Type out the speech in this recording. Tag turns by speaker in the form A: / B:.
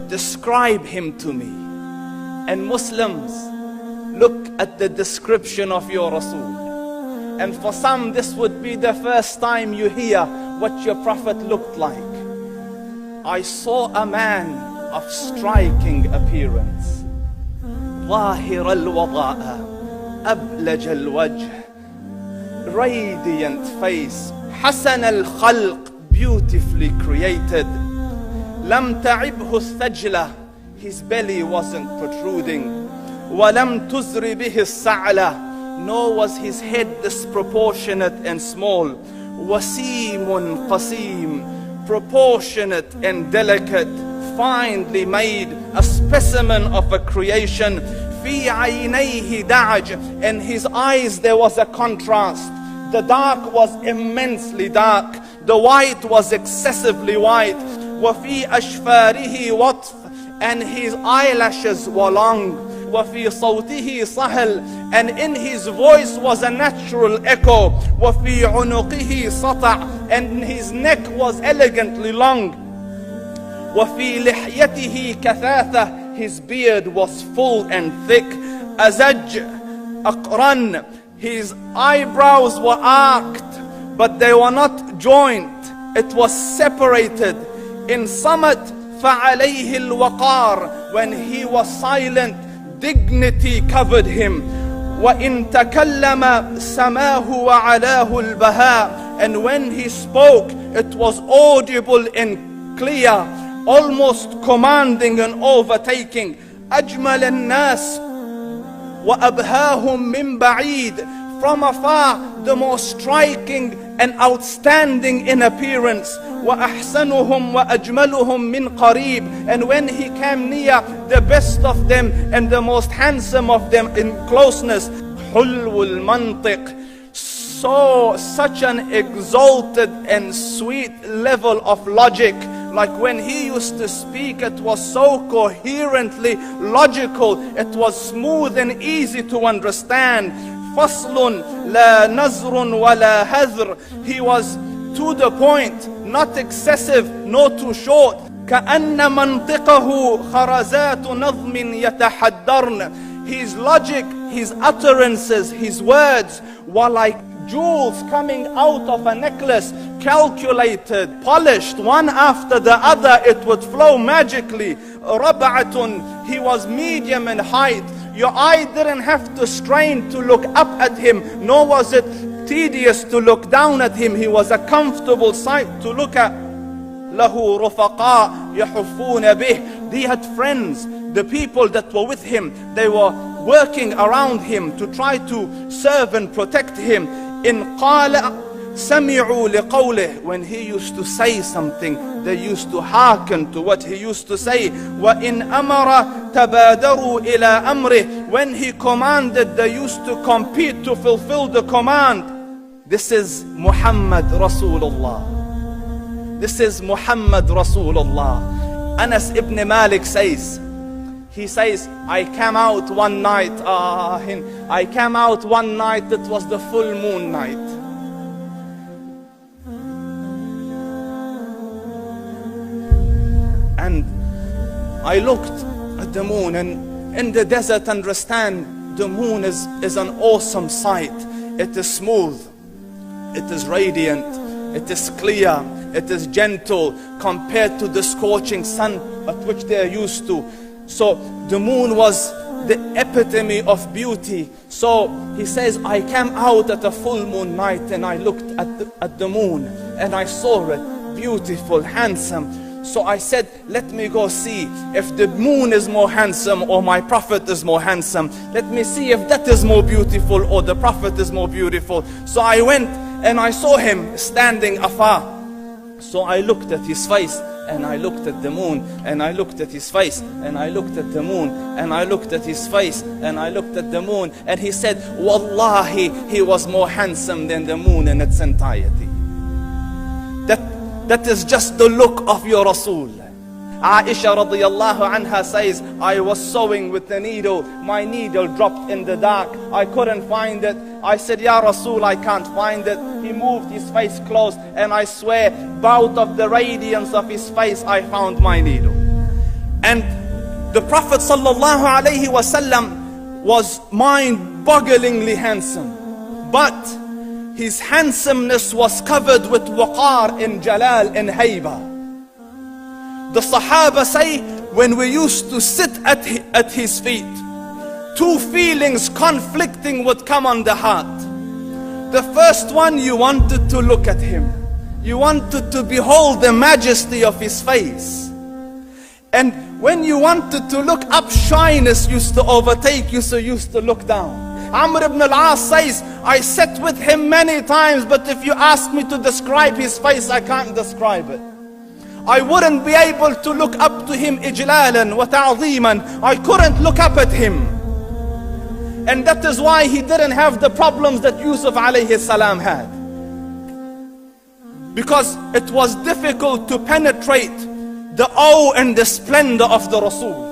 A: describe him to me. And Muslims, look at the description of your Rasul. And for some, this would be the first time you hear what your Prophet looked like. I saw a man of striking appearance. ظاهر الوضاء أبلج الوجه, radiant face, حسن الخلق, beautifully created. لم تعبه الثجلة, his belly wasn't protruding. ولم تزر به السعلة, nor was his head disproportionate and small. وسيم قسيم, proportionate and delicate, finely made, a specimen of a creation. في عينيه دعج, in his eyes there was a contrast. The dark was immensely dark, the white was excessively white. وفي أشفاره وطف, and his eyelashes were long. وفي صوته صهل, and in his voice was a natural echo. وفي عنقه سطع, and his neck was elegantly long. وفي لحيته كثاثة, his beard was full and thick. أزج أقرن, his eyebrows were arched, but they were not joined. It was separated. In summit, فعليه الوقار, when he was silent, dignity covered him. وإن تكلم سماه وعلاه البهاء, and when he spoke, it was audible and clear, almost commanding and overtaking. أجمل الناس وأبهاهم من بعيد, from afar the most striking and outstanding in appearance. وأحسنهم وأجملهم من قريب, and when he came near, the best of them and the most handsome of them in closeness. حلو المنطق, such an exalted and sweet level of logic. Like when he used to speak, it was so coherently logical, it was smooth and easy to understand. فصل لا نزر ولا هذر, he was to the point, not excessive, nor too short. كأن منطقه خرزات نظم يتحدرن, his logic, his utterances, his words were like jewels coming out of a necklace, calculated, polished, one after the other, it would flow magically. ربعة, he was medium in height. Your eye didn't have to strain to look up at him, nor was it tedious to look down at him. He was a comfortable sight to look at. له رفقاء يحفون به, he had friends, the people that were with him, they were working around him to try to serve and protect him. إن قال سمعوا لقوله, when he used to say something, they used to hearken to what he used to say. وإن أمر تبادروا إلى أمره, when he commanded, they used to compete to fulfill the command. This is Muhammad Rasulullah. This is Muhammad Rasulullah. Anas ibn Malik says, he says, I came out one night, it was the full moon night. And I looked at the moon, and in the desert, understand, the moon is an awesome sight. It is smooth, it is radiant, it is clear, it is gentle compared to the scorching sun at which they are used to. So the moon was the epitome of beauty. So he says, I came out at a full moon night and I looked at the moon and I saw it, beautiful, handsome. So I said, let me go see if the moon is more handsome or my Prophet is more handsome. Let me see if that is more beautiful or the Prophet is more beautiful. So I went and I saw him standing afar. So I looked at his face and I looked at the moon, and I looked at his face, and I looked at the moon, and I looked at his face, and I looked at the moon, and he said, Wallahi, he was more handsome than the moon in its entirety. That is just the look of your Rasul. Aisha radiyallahu anha says, I was sewing with the needle, my needle dropped in the dark, I couldn't find it. I said, Ya Rasul, I can't find it. He moved his face close, and I swear, out of the radiance of his face, I found my needle. And the Prophet sallallahu alaihi wasallam was mind-bogglingly handsome, but his handsomeness was covered with waqar and jalal and hayba. The Sahaba say, when we used to sit at his feet, two feelings conflicting would come on the heart. The first one, you wanted to look at him. You wanted to behold the majesty of his face. And when you wanted to look up, shyness used to overtake you, so you used to look down. Amr ibn al-As says, I sat with him many times, but if you ask me to describe his face, I can't describe it. I wouldn't be able to look up to him ijlalan wa ta'zeeman. I couldn't look up at him. And that is why he didn't have the problems that Yusuf alayhi salam had. Because it was difficult to penetrate the awe and the splendor of the Rasul.